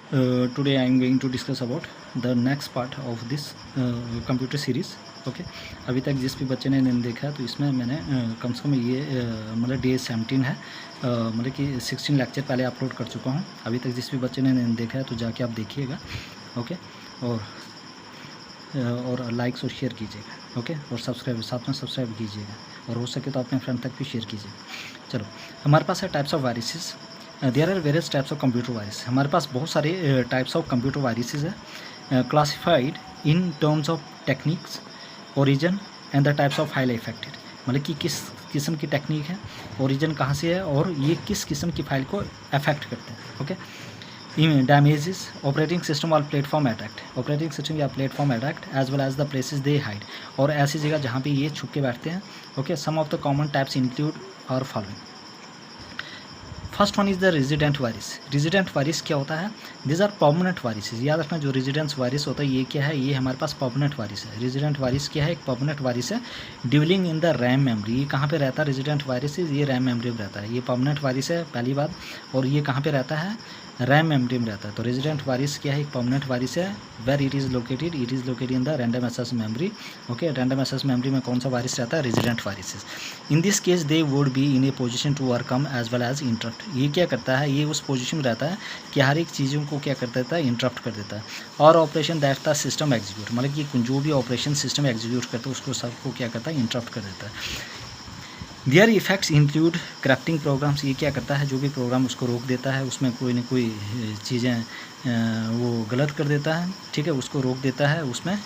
Today I am going to discuss about the next part of this computer series. Okay, अभी तक जिस भी बच्चे ने नहीं देखा तो इसमें मैंने कम से कम ये मतलब डे 17 है, मतलब कि 16 लेक्चर पहले अपलोड कर चुका हूँ. अभी तक जिस भी बच्चे ने नहीं देखा है तो जाके आप देखिएगा. ओके, और लाइक्स और शेयर कीजिएगा. ओके, और सब्सक्राइब साथ में सब्सक्राइब कीजिएगा, और हो सके तो अपने फ्रेंड तक भी शेयर कीजिएगा. चलो, हमारे पास है types of viruses. There are various types of computer virus. हमारे पास बहुत सारे टाइप्स ऑफ कंप्यूटर वायरसेस है, classified in terms of techniques, origin and the types of file affected. मतलब कि किस किस्म की टेक्निक है, ओरिजिन कहाँ से है, और ये किस किस्म की फाइल को अफेक्ट करते हैं. Okay, damages operating system or platform attacked, operating system या platform attacked as well as the places they hide, और ऐसी जगह जहाँ पे ये छुप के बैठते हैं. Okay, some of the common types include और following. First one is the resident virus. Resident virus क्या होता है? This are permanent viruses. याद रखना, जो रेजिडेंट वायरस होता है ये क्या है, ये हमारे पास परमानेंट वायरस है. रेजिडेंट वायरस क्या है? एक परमानेंट वायरस है. Duelling in the RAM memory. ये कहाँ पे रहता है? रेजिडेंट वायरस ये रैम मेमोरी में रहता है. ये परमानेंट वायरस है पहली बात, और ये कहाँ पे रहता है? रैम मेमोरी में रहता है. तो रेजिडेंट वायरस क्या है? एक परमानेंट वायरस है. Where it is located in the random access memory. Okay, random access memory में कौन सा वायरस रहता है? Resident viruses. In this case they would be in a position to overcome as well as interrupt. ये क्या करता है? ये उस पोजीशन में रहता है कि हर एक चीज़ों को क्या कर देता है? इंटरप्ट कर देता है. और operation that the system execute, मतलब कि जो भी ऑपरेशन सिस्टम एग्जीक्यूट करता है उसको सबको क्या करता है? इंटरप्ट कर देता है. Their effects include corrupting programs. ये क्या करता है? जो भी प्रोग्राम उसको रोक देता है, उसमें कोई ना कोई चीज़ें वो गलत कर देता है. ठीक है, उसको रोक देता है उसमें.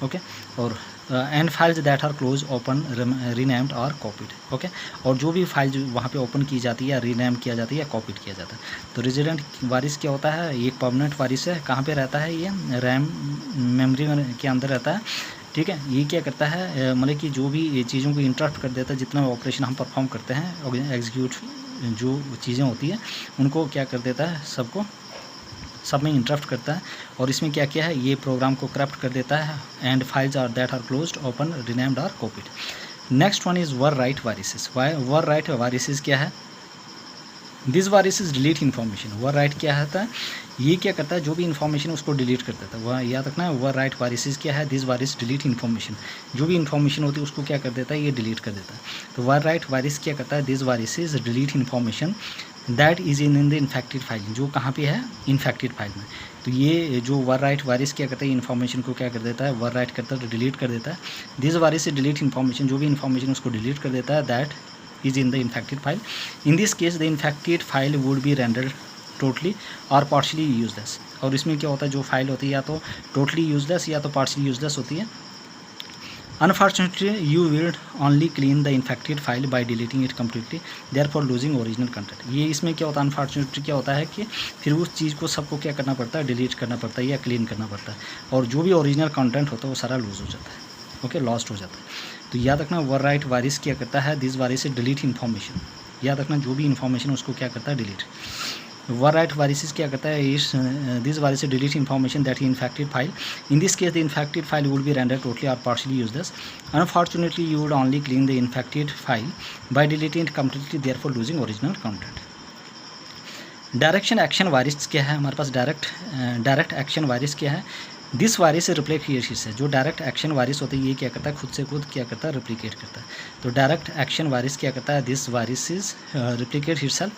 ओके, और and files that are close open renamed और कॉपीड. ओके, और जो भी फाइल जो वहाँ पे ओपन की जाती है या रीनेम किया जाता है या कॉपीड किया जाता है. तो रेजिडेंट वायरस क्या होता है? ये एक परमानेंट वायरस है. कहाँ पे रहता है? ये रैम मेमोरी के अंदर रहता है. ठीक है, ये क्या करता है? मतलब कि जो भी चीज़ों को इंटरप्ट कर देता है, जितना ऑपरेशन हम परफॉर्म करते हैं, एग्जीक्यूट जो चीज़ें होती है उनको क्या कर देता है? सबको सब में इंटरप्ट करता है. और इसमें क्या क्या है? ये प्रोग्राम को करप्ट कर देता है. And files are that are closed open renamed और copied. Next one is overwrite viruses. Overwrite viruses क्या है? This virus is delete information. Overwrite क्या होता है? ये क्या करता है? जो भी इन्फॉर्मेशन उसको डिलीट कर देता है. वह याद रखना है, वर राइट वायरसेस क्या है? This virus delete information. जो भी इन्फॉर्मेशन होती है उसको क्या कर देता है? ये डिलीट कर देता है. तो वर राइट वायरस क्या करता है? This virus is delete information that is in the infected file. जो कहाँ पे है? इन्फेक्टेड फाइल में. तो ये जो वर राइट वायरस क्या करता है? इन्फॉर्मेशन को क्या कर देता है? वर राइट करता है तो डिलीट कर देता है. This virus is delete information. जो भी इन्फॉर्मेशन उसको डिलीट कर देता है. That is in the infected file. In this case the infected file would be rendered totally or partially useless. और इसमें क्या होता है? जो फाइल होती है या तो टोटली यूजलेस या तो पार्शली यूजलेस होती है. Unfortunately you will only clean the infected file by deleting it completely, therefore losing original content. ये इसमें क्या होता है? अनफॉर्चुनेटली क्या होता है कि फिर उस चीज़ को सबको क्या करना पड़ता है? डिलीट करना पड़ता है या क्लीन करना पड़ता है, और जो भी ओरिजिनल कंटेंट होता है वो सारा लूज़ हो जाता है. ओके, लॉस्ट हो जाता है. तो याद रखना, वर राइट वायरस क्या करता है? दिस वायरस से डिलीट इन्फॉर्मेशन. याद रखना, जो भी इन्फॉर्मेशन उसको क्या करता है? डिलीट. वर राइट वायरस क्या करता है? इस दिस वायरस से delete information that infected file. In this case the infected file would be rendered totally और partially useless. Unfortunately you would only clean the infected file by deleting it completely, therefore losing original content. Direction action virus क्या है? हमारे पास direct action virus क्या है? This virus replicate है. जो direct action virus होता है ये क्या करता है? खुद से खुद क्या करता है? रिप्लिकेट करता है. तो डायरेक्ट एक्शन वायरस क्या करता है? This virus is replicate itself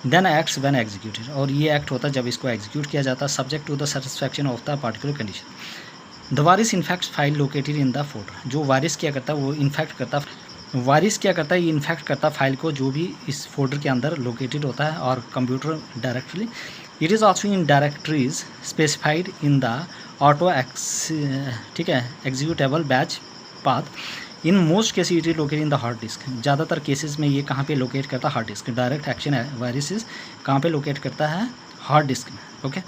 then acts when executed. और ये एक्ट होता है जब इसको एग्जीक्यूट किया जाता है, subject to the satisfaction of the particular condition. The virus infect file located in the folder. जो वायरस क्या करता है? वो इन्फेक्ट करता है. वायरस क्या करता है? ये इन्फेक्ट करता है फाइल को जो भी इस फोल्डर के अंदर लोकेटेड होता है और computer directly. It is also in directories specified in the auto ठीक है executable batch path. In most case it is located in the hard disk. ज़्यादातर केसेस में ये कहाँ पे लोकेट करता है? Hard disk. Direct action viruses कहाँ पे लोकेट करता है? हार्ड डिस्क में. Okay,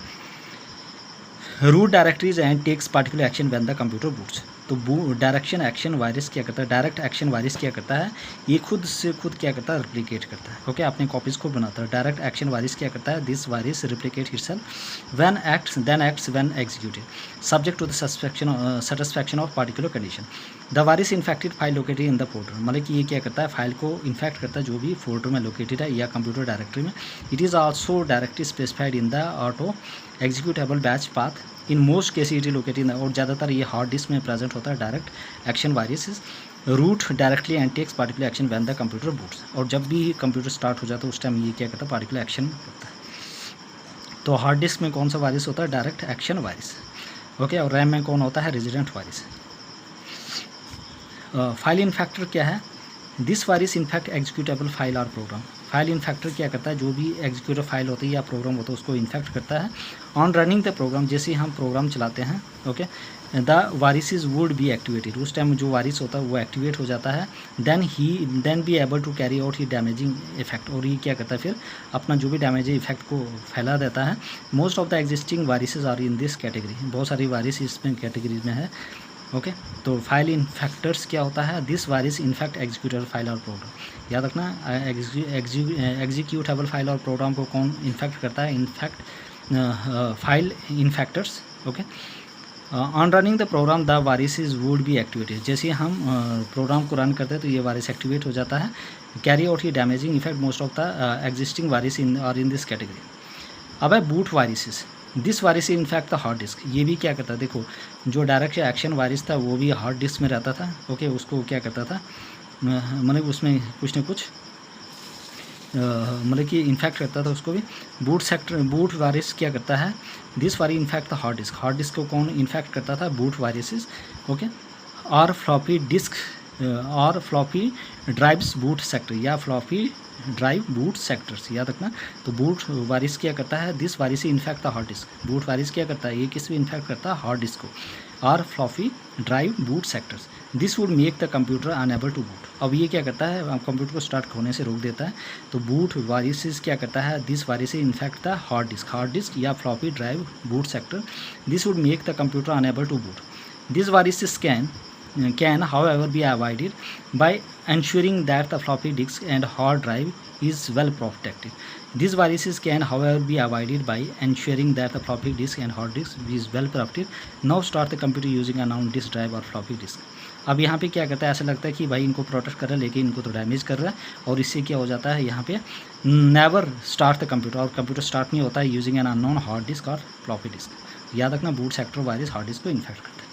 root directories and takes particular action when the computer boots. तो डायरेक्शन एक्शन वायरस क्या करता है, डायरेक्ट एक्शन वायरस क्या करता है, ये खुद से खुद क्या करता है, रिप्लिकेट करता है। ओके, अपने कॉपीज़ को बनाता है। डायरेक्ट एक्शन वायरस क्या करता है, this virus replicate itself when acts then acts when executed subject to the satisfaction of particular condition. The virus infected file located in the folder, मतलब कि ये क्या करता है, फाइल को इन्फेक्ट करता है जो भी फोल्डर में लोकेटेड है या कंप्यूटर डायरेक्टरी में। It is also directly specified in the auto executable batch path. In most case it is located in, और ज़्यादातर ये हार्ड डिस्क में प्रेजेंट होता है। Direct action virus root directly and takes particular action when the computer boots, और जब भी computer start हो जाता है उस टाइम ये क्या करता है, पार्टिकुलर एक्शन करता है। तो हार्ड डिस्क में कौन सा वायरस होता है, डायरेक्ट एक्शन वायरस। ओके, और रैम में कौन होता है, रेजिडेंट वायरस। फाइल इन्फेक्टर क्या है, this virus infect executable file और प्रोग्राम। फाइल इन्फेक्टर क्या करता है, जो भी एग्जीक्यूटिव फाइल होती है या प्रोग्राम होता है उसको इन्फेक्ट करता है। ऑन रनिंग द प्रोग्राम, जैसे हम प्रोग्राम चलाते हैं, okay, the viruses would be activated, उस टाइम जो वायरस होता है वो एक्टिवेट हो जाता है। Then be able to carry out he damaging effect, और ये क्या करता है, फिर अपना जो भी डैमेजिंग इफेक्ट को फैला देता है। Most of the existing viruses are in this category, बहुत सारी वायरस इसमें कैटेगरी में है। ओके, तो फाइल इन्फेक्टर्स क्या होता है, this virus infect executable file और प्रोग्राम। याद रखना, एग्जीक्यूटेबल फाइल और प्रोग्राम को कौन इन्फेक्ट करता है, infect file infectors. Okay, on running the program the viruses would be activated, जैसे हम प्रोग्राम को रन करते हैं तो ये वायरस एक्टिवेट हो जाता है। Carry out he damaging effect, most of the existing virus are in this category. अब है boot viruses, this virus infect the hard disk, ये भी क्या करता है, देखो जो डायरेक्ट एक्शन वायरस था वो भी हार्ड डिस्क में रहता था। ओके, उसको क्या करता था, मतलब उसमें कुछ न कुछ मतलब कि इन्फेक्ट करता था उसको भी। बूट वायरस क्या करता है, this virus infect the hard disc, hard disk को कौन इन्फेक्ट करता था, बूट वायरसेस। ओके, और फ्लॉपी डिस्क और फ्लॉपी ड्राइव्स बूट सेक्टर या फ्लॉपी ड्राइव बूट सेक्टर्स, याद रखना। तो बूट वायरस क्या करता है, this virus infect the hard disc, boot virus क्या करता है, ये किस भी इन्फेक्ट करता है, हार्ड डिस्क को। और floppy drive boot sectors, this would make the computer unable to boot, अब ये क्या करता है, कंप्यूटर को स्टार्ट होने से रोक देता है। तो बूट वायरस क्या करता है, this virus infect the hard disk या floppy drive boot sector, this would make the computer unable to boot. This virus can however be avoided by ensuring that the floppy disk and hard drive is well protected. These viruses can however be avoided by ensuring that the floppy disk and hard disk is well protected. Now start the computer using a non disk drive or floppy disk. अब यहाँ पे क्या करता है, ऐसा लगता है कि भाई इनको प्रोटेक्ट कर रहा है लेकिन इनको तो डैमेज कर रहा है, और इससे क्या हो जाता है, यहाँ पे नेवर स्टार्ट द कंप्यूटर, और कंप्यूटर स्टार्ट नहीं होता है using an unknown hard disk और फ्लॉपी डिस्क। याद रखना, boot sector virus hard disk को इन्फेक्ट करता है।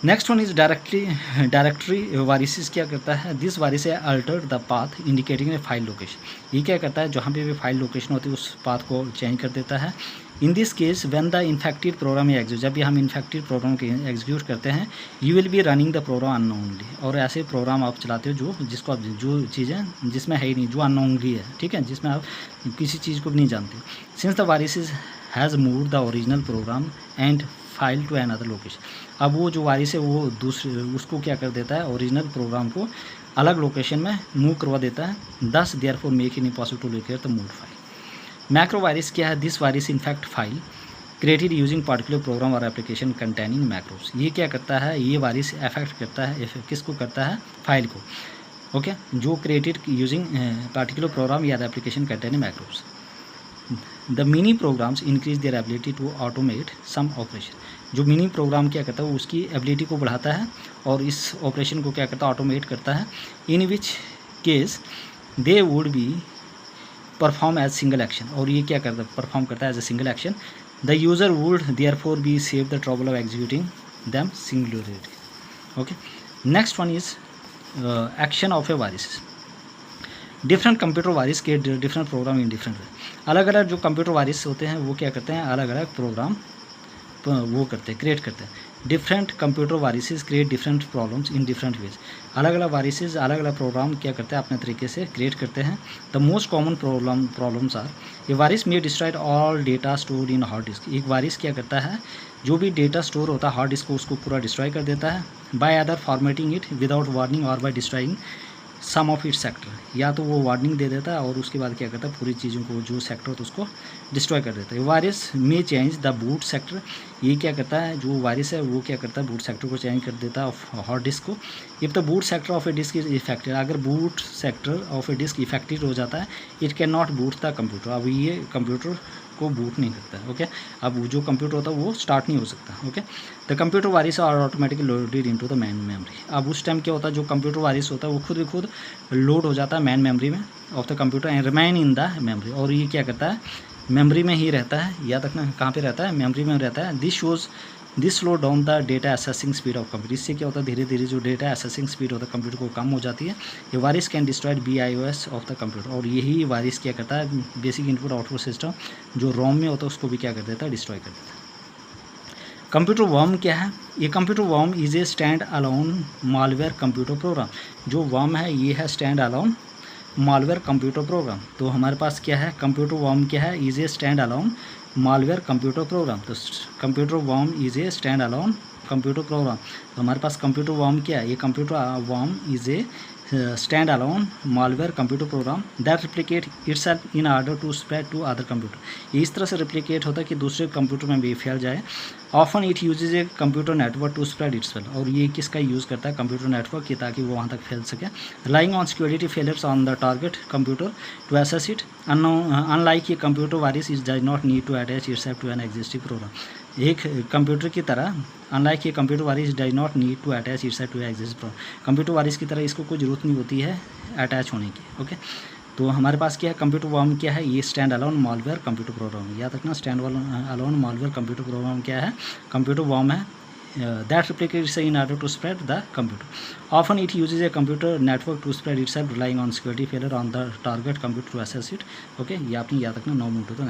Next one is directory viruses क्या करता है, this virus alter the path indicating A file location, ये क्या करता है, जहाँ पे भी फाइल लोकेशन होती है उस पाथ को चेंज कर देता है। In this case when the infected program execute, जब भी हम इन्फेक्टेड प्रोग्राम के एग्जीक्यूट करते हैं, you will be running the program unknowingly, और ऐसे प्रोग्राम आप चलाते हो जिसको आप जो चीज़ें जिसमें है ही नहीं, जो अननोनली है, ठीक है, जिसमें आप किसी चीज़ को भी नहीं जानते। Since the virus has moved the original program and file to another location, अब वो जो वायरस है वो दूसरे उसको क्या कर देता है, ओरिजिनल प्रोग्राम को अलग लोकेशन में मूव करवा देता है। Thus therefore make it impossible to locate the move file. Macro virus क्या है, this virus infect file created using particular program और एप्लीकेशन कंटेनिंग मैक्रोस, ये क्या करता है, ये वायरस अफेक्ट करता है, किसको करता है, फाइल को। ओके, जो क्रिएटेड यूजिंग पार्टिकुलर प्रोग्राम या application containing macros. The mini programs increase their ability to automate some operation, जो मिनी प्रोग्राम क्या करता है वो उसकी एबिलिटी को बढ़ाता है और इस ऑपरेशन को क्या करता है, ऑटोमेट करता है। In which case they would be perform as single action, और ये क्या करता है, परफॉर्म करता है as a single action. The user would therefore be save the trouble of executing them singularly. Okay, next one is action of a virus. Different computer virus के different program in different way, अलग अलग जो computer virus होते हैं वो क्या करते हैं, अलग अलग प्रोग्राम वो करते हैं, क्रिएट करते हैं। Different computer viruses create different problems in different ways, अलग अलग वायरसेस अलग अलग प्रोग्राम क्या करते हैं, अपने तरीके से क्रिएट करते हैं। The most common problems are, ये virus may destroyed all data store in hard disk, एक वायरस क्या करता है, जो भी डेटा स्टोर होता है हार्ड डिस्क को उसको पूरा डिस्ट्रॉय कर देता है। By other formatting it without warning और by destroying some of its sector, या तो वो वार्निंग दे देता है और उसके बाद क्या करता है पूरी चीज़ों को जो सेक्टर होता है उसको डिस्ट्रॉय कर देता है। वायरस में चेंज द बूट सेक्टर, ये क्या करता है जो वायरस है वो क्या करता है बूट सेक्टर को चेंज कर देता है हार्ड डिस्क को। If the boot sector of a disk is affected, अगर boot sector of a disk affected हो जाता है, it can not boot the computer, अब ये कंप्यूटर को बूट नहीं करता है। ओके, अब वो जो कंप्यूटर होता है वो स्टार्ट नहीं हो सकता। Okay, the computer virus are automatically loaded into the main memory, अब उस टाइम क्या होता है जो कंप्यूटर वायरस होता है वो खुद भी खुद लोड हो जाता है मेन मेमोरी में of the computer and remain in the memory, और ये क्या करता है मेमोरी में ही रहता है, याद रखना कहाँ पे रहता है मेमोरी में रहता है। This slow down the data assessing speed of computer, इससे क्या होता है धीरे धीरे जो डेटा एसेसिंग स्पीड होता है कंप्यूटर को कम हो जाती है। ये virus can destroy BIOS of the computer, और यही वायरस क्या करता है बेसिक इनपुट आउटपुट सिस्टम जो रोम में होता है उसको भी क्या कर देता है डिस्ट्रॉय कर देता है। कंप्यूटर वर्म क्या है, ये computer worm is a stand alone malware computer program, जो वर्म है ये है stand alone malware computer program. तो हमारे पास क्या है कंप्यूटर वर्म क्या है, is a stand alone malware computer program. तो computer worm is a stand alone computer program, तो हमारे पास कंप्यूटर वर्म क्या है, ये computer worm is a stand alone malware computer program that replicate itself in order to spread to other computer, ये इस तरह से रिप्लिकेट होता है कि दूसरे कंप्यूटर में भी फैल जाए। Often it uses a computer network to spread itself, और ये किसका यूज़ करता है कंप्यूटर नेटवर्क की ताकि वो वहाँ तक फैल सके। Relying on security failures on the target computer to access it, unlike ये computer virus is does not need to attach itself to an existing program, एक कंप्यूटर की तरह अनलाइक ये computer virus does not need to attach itself to existing program, computer virus की तरह इसको कोई ज़रूरत नहीं होती है अटैच होने की। ओके, तो हमारे पास क्या है कंप्यूटर वर्म क्या है, ये stand alone malware computer programme, याद रखना stand alone malware computer programme क्या है कंप्यूटर वर्म है that replicates in order to spread the computer. Often it uses a computer network to spread itself, relying on security failure on the target computer to access it. Okay, ये आपने याद रखना। now move to the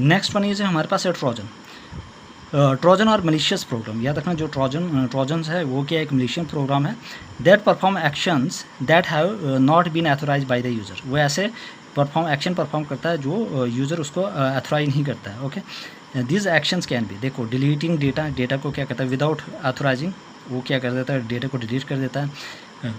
next one is हमारे पास है Trojan. Trojan और malicious program, याद रखना जो ट्रोजन्स है वो क्या एक मलिशियन प्रोग्राम है that perform actions that have not been authorise by the user, वो ऐसे एक्शन परफॉर्म करता है जो यूज़र उसको एथोराइज नहीं करता है। Okay, this actions can be, देखो डिलीटिंग डेटा को क्या करता है विदाउट एथोराइजिंग, वो क्या कर देता है डेटा को डिलीट कर देता है,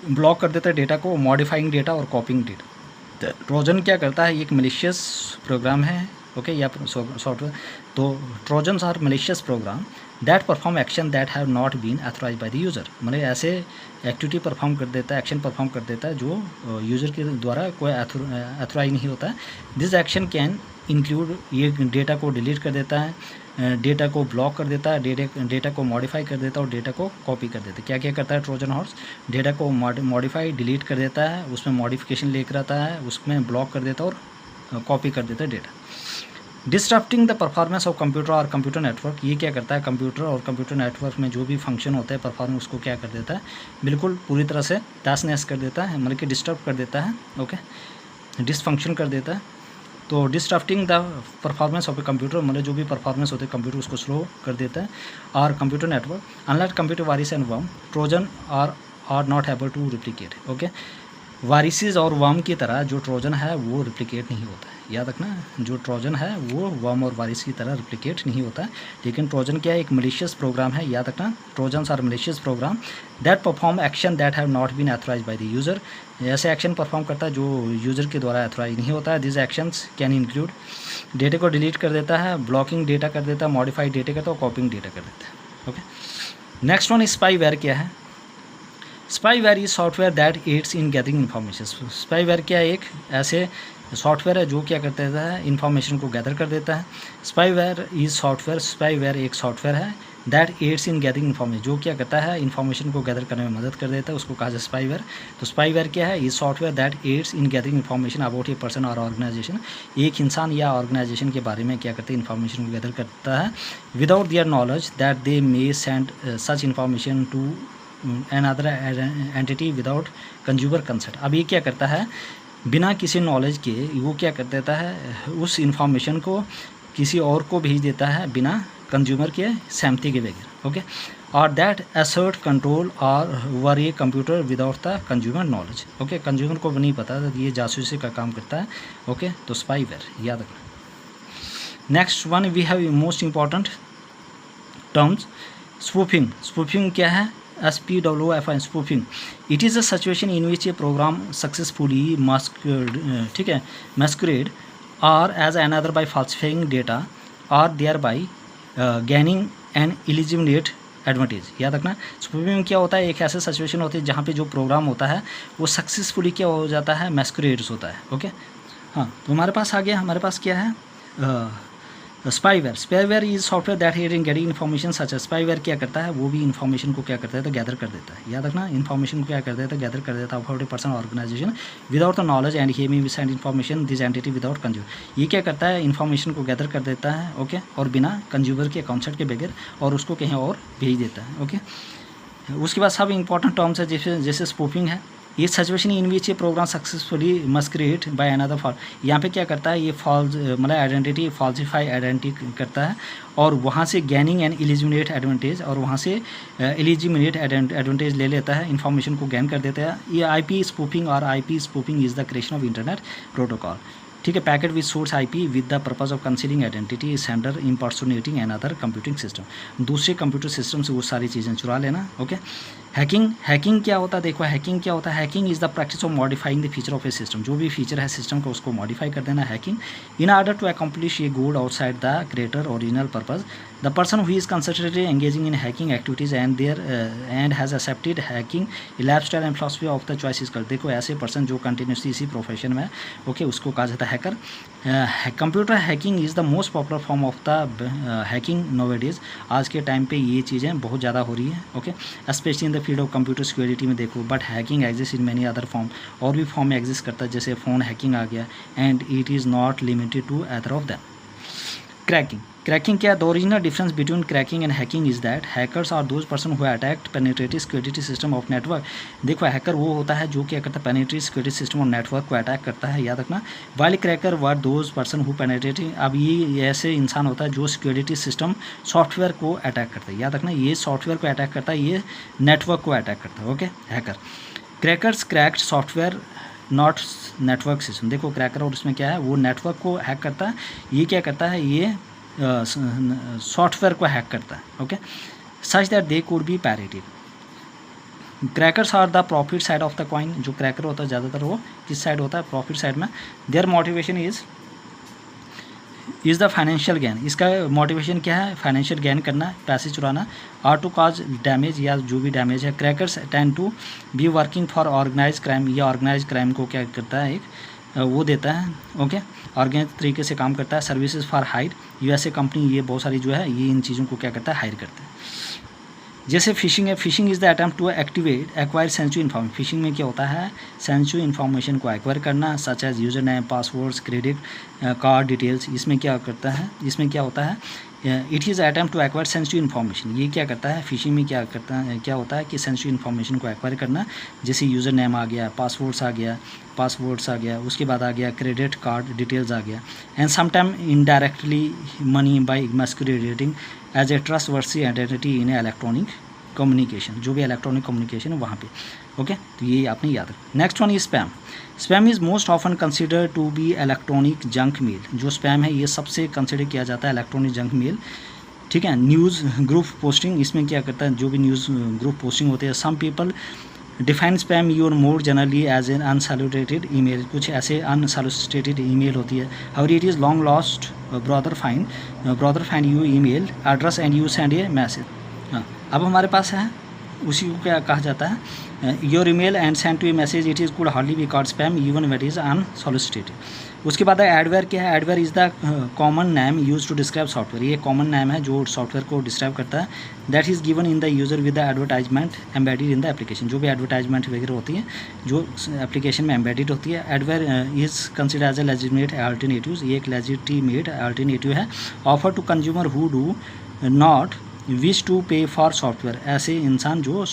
ब्लॉक कर देता है डेटा को, मॉडिफाइंग डेटा और कॉपिंग डेटा। ट्रोजन क्या करता है, ये एक मलिशियस प्रोग्राम है। ओके, या सॉफ्टवेयर, तो Trojans are malicious program that perform action that have not been authorise by the user, मतलब ऐसे एक्टिविटी परफॉर्म कर देता है, एक्शन परफॉर्म कर देता है जो यूज़र के द्वारा कोई एथोराइज नहीं होता है। दिस एक्शन कैन इंक्लूड, ये डेटा को डिलीट कर देता है, डेटा को ब्लॉक कर देता है, डेटा को मॉडिफाई कर देता है और डेटा को कॉपी कर देता है। क्या क्या करता है ट्रोजन हॉर्स, डेटा को मॉडिफाई डिलीट कर देता है, उसमें मॉडिफिकेशन लेकर आता है, उसमें ब्लॉक कर देता है और कॉपी कर देता है data. Disturbing the performance of computer और कंप्यूटर नेटवर्क, ये क्या करता है कंप्यूटर और कंप्यूटर नेटवर्क में जो भी फंक्शन होता है परफॉर्मेंस उसको क्या कर देता है बिल्कुल पूरी तरह से तहस नहस कर देता है, मतलब कि डिस्टर्ब कर देता है। ओके, डिसफंक्शन कर देता है। तो disturbing the performance of a computer, मतलब जो भी परफॉर्मेंस होते हैं कंप्यूटर उसको स्लो कर देता है। और computer network unlike computer virus and worm, Trojan are not able to replicate. Okay, viruses और वर्म की तरह जो ट्रोजन है वो रिप्लिकेट नहीं होता है, याद रखना जो ट्रोजन है वो वर्म और वायरस की तरह रिप्लिकेट नहीं होता है। लेकिन ट्रोजन क्या है एक मलिशियस प्रोग्राम है, याद रखना Trojans are malicious program that perform action that have not been authorise by the user, ऐसे एक्शन परफॉर्म करता है जो यूज़र के द्वारा एथोराइज नहीं होता है। This actions can include, data को डिलीट कर देता है, ब्लॉकिंग डेटा कर देता है, मॉडिफाइड डेटा करता है और कॉपिंग डेटा कर देता है। ओके, नेक्स्ट वन स्पाईवेयर क्या है, spyware is software that adds in gathering information. Spyware क्या है एक ऐसे सॉफ्टवेयर है जो क्या करता है इन्फॉर्मेशन को गैदर कर देता है। स्पाईवेयर इज सॉफ्टवेयर, स्पाईवेयर एक सॉफ्टवेयर है that adds in gathering information, जो क्या करता है इन्फॉर्मेशन को गैदर करने में मदद कर देता है, उसको कहा जाए स्पाईवेयर। तो स्पाईवेयर क्या है, is software that adds in gathering information about a person और ऑर्गेनाइजेशन, एक इंसान या ऑर्गेनाइजेशन के बारे में क्या करते हैं इन्फॉर्मेशन को गैदर करता है without their knowledge that they may send such information to another entity without consumer consent. अब ये क्या करता है बिना किसी नॉलेज के वो क्या कर देता है उस इंफॉर्मेशन को किसी और को भेज देता है बिना कंज्यूमर के सहमति के बगैर। ओके, और दैट असर्ट कंट्रोल और over a computer without the consumer knowledge. Okay, consumer को नहीं पता तो ये जासूसी का काम करता है। ओके, तो स्पाईवेयर याद रखना। Next one we have most important terms, spoofing. Spoofing क्या है, SPWF spoofing, it is a situation in which a program successfully ठीक है masquerade or as another by falsifying data or thereby gaining an illegitimate advantage. याद रखना, spoofing में क्या होता है, एक ऐसा सिचुएशन होती है जहाँ पे जो प्रोग्राम होता है वो सक्सेसफुली क्या हो जाता है, मैस्कुरेड्स होता है। ओके, हाँ, तो हमारे पास आ गया, हमारे पास क्या है, spyware. Spyware is software that head in getting information such. Spyware क्या करता है, वो भी इन्फॉर्मेशन को क्या करता है, तो गैदर कर देता है। याद रखना, इन्फॉर्मेशन को क्या करता है, तो गैदर कर देता है about a person organisation without the knowledge and he may send information this entity without consumer. ये क्या करता है, इन्फॉर्मेशन को गैदर कर देता है, ओके, और बिना कंज्यूमर के कंसेंट के बगैर, और उसको कहीं और भेज देता है। ओके, उसके बाद सब इंपॉर्टेंट टर्म्स है, जैसे स्पूफिंग है, ये सिचुएशन इन विच ये program successfully masquerade by another fall. यहाँ पे क्या करता है, ये फॉल्स मतलब आइडेंटिटी, फॉल्सिफाई आइडेंटिटी करता है, और वहाँ से गैनिंग एंड इलिजिमिनेट एडवांटेज, और वहाँ से इलिजिमिनेट एडवांटेज ले लेता है, इन्फॉर्मेशन को गैन कर देता है। ये IP स्पूफिंग और IP spoofing is the creation of internet protocol. ठीक है, packet with source IP with the purpose of concealing identity sender impersonating and other computing system. दूसरे कंप्यूटर सिस्टम से वो सारी चीज़ें चुरा लेना। ओके, हैकिंग क्या होता है, देखो हैकिंग क्या होता है, hacking is the practice of modifying the feature of A system. जो भी फीचर है सिस्टम का उसको मॉडिफाई कर देना, hacking, in order to accomplish a goal outside the creator original purpose. The person who is concentratedly engaging in hacking activities and has accepted hacking life style and philosophy of the choice is कर। देखो ऐसे person जो continuously इसी profession में, okay, उसको कहा जाता है hacker. Computer hacking is the most popular form of the hacking nowadays. आज के टाइम पे ये चीज़ें बहुत ज़्यादा हो रही हैं, okay, specially in the field of computer security में देखो। But hacking exist in many other form, और भी फॉर्म में एग्जिस्ट करता है, जैसे फ़ोन हैकिंग आ गया, and it is not limited to other of them. Cracking क्या है, the original difference between cracking and hacking is that hackers are those person who attacked penetrative security system of network. देखो hacker वो होता है जो क्या करता है, penetrative security system of network को अटैक करता है। याद रखना, while cracker were those person who penetrative. अब ये ऐसे इंसान होता है जो सिक्योरिटी सिस्टम सॉफ्टवेयर को अटैक करता है। याद रखना, ये सॉफ्टवेयर को अटैक करता है, ये नेटवर्क को अटैक करता है। Okay, hacker crackers cracked software not network system. देखो क्रैकर और उसमें क्या है, वो नेटवर्क को हैक करता है, ये क्या करता है, ये सॉफ्टवेयर को हैक करता है। Okay, such that they could be पैरेटिव। Crackers are the profit side of the coin. जो क्रैकर होता है ज़्यादातर वो किस साइड होता है, प्रॉफिट साइड में। Their motivation is the financial gain. इसका मोटिवेशन क्या है, फाइनेंशियल गेन करना, पैसे चुराना, और टू काज डैमेज, या जो भी डैमेज है। Crackers tend to be working for organise crime. ये ऑर्गेनाइज क्राइम को क्या करता है, एक वो देता है, ओके, ऑर्गेनाइज तरीके से काम करता है। Services for hire, USA company ये बहुत सारी जो है ये इन चीज़ों को क्या करता है, हायर करता है। जैसे फिशिंग है, phishing is the attempt to acquire sensitive information. Phishing में क्या होता है, सेंसिटिव इन्फॉर्मेशन को एक्वायर करना, such as user name, passwords, credit card details. इसमें क्या करता है, इसमें क्या होता है, it is attempt to acquire sensitive information. ये क्या करता है, फिशिंग में क्या करता है, क्या होता है कि सेंसिटिव इन्फॉर्मेशन को एक्वायर करना, जैसे यूज़र नेम आ गया, पासवर्ड्स आ गया, उसके बाद आ गया क्रेडिट कार्ड डिटेल्स आ गया, and sometime indirectly money by masquerading as a trustworthy identity in electronic communication. जो भी इलेक्ट्रॉनिक कम्युनिकेशन है वहाँ पे, ओके, तो ये आपने याद रखना। Next one is spam. Spam is most often consider to be electronic junk mail. जो स्पैम है ये सबसे कंसिडर किया जाता है इलेक्ट्रॉनिक जंक मेल। ठीक है, न्यूज़ ग्रुप पोस्टिंग, इसमें क्या करता है, जो भी न्यूज़ ग्रुप पोस्टिंग होते हैं। Some people define spam your more generally as an unsolicited email. कुछ ऐसे अनसॉलिसिटेड ईमेल होती है। How it is long lost brother find you email address and you send a message. हाँ, अब हमारे पास है, उसी को क्या कहा जाता है, your email and send to a message it is could hardly be called spam even when it is unsolicited. उसके बाद एडवेयर क्या है, adware is the common name use to describe software. ये कॉमन नेम है जो software को describe करता है। That is given in the user with the advertisement embedded in the application. जो भी एडवर्टाइजमेंट वगैरह होती है जो एप्लीकेशन में एम्बेडेड होती है। Adware is consider as a legitimate alternative. ये एक लेजिटिमेट अल्टरनेटिव है offer to consumer who do not wish to pay for software. ऐसे इंसान जो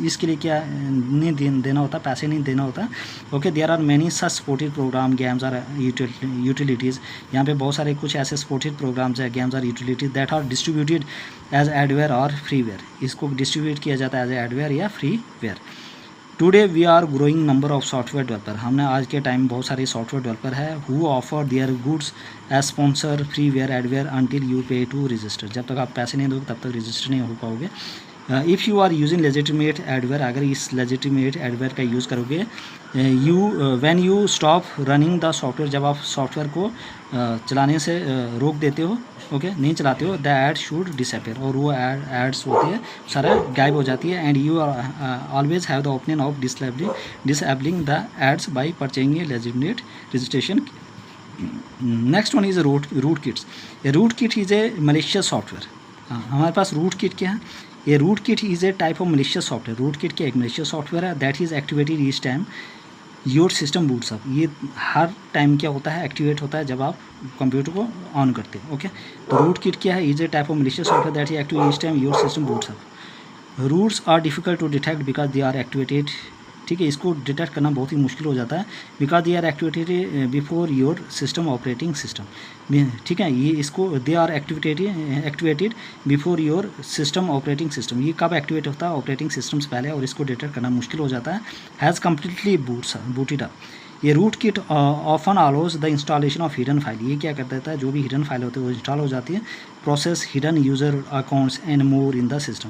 इसके लिए क्या नहीं देना होता, पैसे नहीं देना होता। Okay, there are many such supported program, games are utilities. यहाँ पे बहुत सारे कुछ ऐसे सपोर्टेड प्रोग्राम्स है, games are utilities that are distributed as adware और फ्रीवेयर। इसको डिस्ट्रीब्यूट किया जाता है एज एडवेयर या freeware. Today we are growing number of software developer. हमने आज के टाइम बहुत सारे सॉफ्टवेयर डेवलपर है who offer their goods as sponsor freeware adware until you पे टू रजिस्टर। जब तक आप पैसे नहीं दोगे तब तक रजिस्टर नहीं हो पाओगे। If you are using legitimate adware, अगर इस लेजिटिमेट एडवेयर का यूज़ करोगे, when you stop running the software, जब आप सॉफ्टवेयर को चलाने से रोक देते हो, ओके, नहीं चलाते हो, द एड शुड डिसअपेयर, और वो एड्स होती है सारा गायब हो जाती है। And you always have the opinion of disabling the ads by purchasing legitimate registration. Next one is root kits. A root kit is a malicious software. हमारे पास रूट किट क्या है? ये root kit is a type of malicious software. Root kit क्या एक malicious software है that is activated each time your system boots up. ये हर टाइम क्या होता है, एक्टिवेट होता है जब आप कंप्यूटर को ऑन करते हो, ओके। तो रूट किट क्या है? Is a type of malicious software that is activate each time your system boots up. Roots are difficult to detect because they are activated, ठीक है, इसको डिटेक्ट करना बहुत ही मुश्किल हो जाता है, because they are activated before your system operating system, ठीक है। ये इसको they are activated before your system operating system, ये कब एक्टिवेट होता है? ऑपरेटिंग सिस्टम से पहले, और इसको डिटेक्ट करना मुश्किल हो जाता है। Has completely booted up. ये root kit often allows the installation of hidden file, ये क्या कर देता है, जो भी हिडन फाइल होते हैं वो इंस्टॉल हो जाती है, process hidden user accounts and more in the system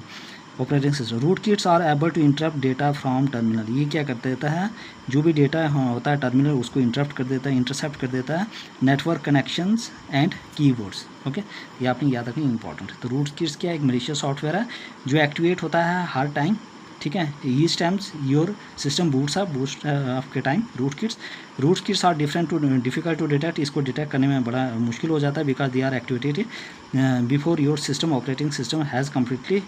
operating system. Root kits are able to interrupt data from terminal, ये क्या कर देता है, जो भी डेटा होता है टर्मिनल उसको इंटरप्ट कर देता है, इंटरसेप्ट कर देता है network connections and keywords, okay. ये आपने याद रखनी इंपॉर्टेंट है। तो रूट किट्स क्या एक मलिशियस सॉफ्टवेयर है जो एक्टिवेट होता है हर टाइम, ठीक है, each times your system boots up के time. Root kits are difficult to detect, इसको डिटेक्ट करने में बड़ा मुश्किल हो जाता है, because they are activated before your system operating system has completely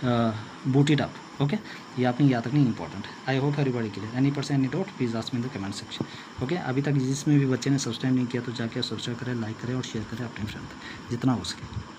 booted up, okay. ये आपने याद रखनी इंपॉर्टेंट है। I hope everybody clear. Any person any doubt please ask me in the comment section, okay. अभी तक जिसमें भी बच्चे ने सब्सक्राइब नहीं किया तो जाके सब्सक्राइब करें, लाइक करें और शेयर करें अपने फ्रेंड तक जितना हो सके।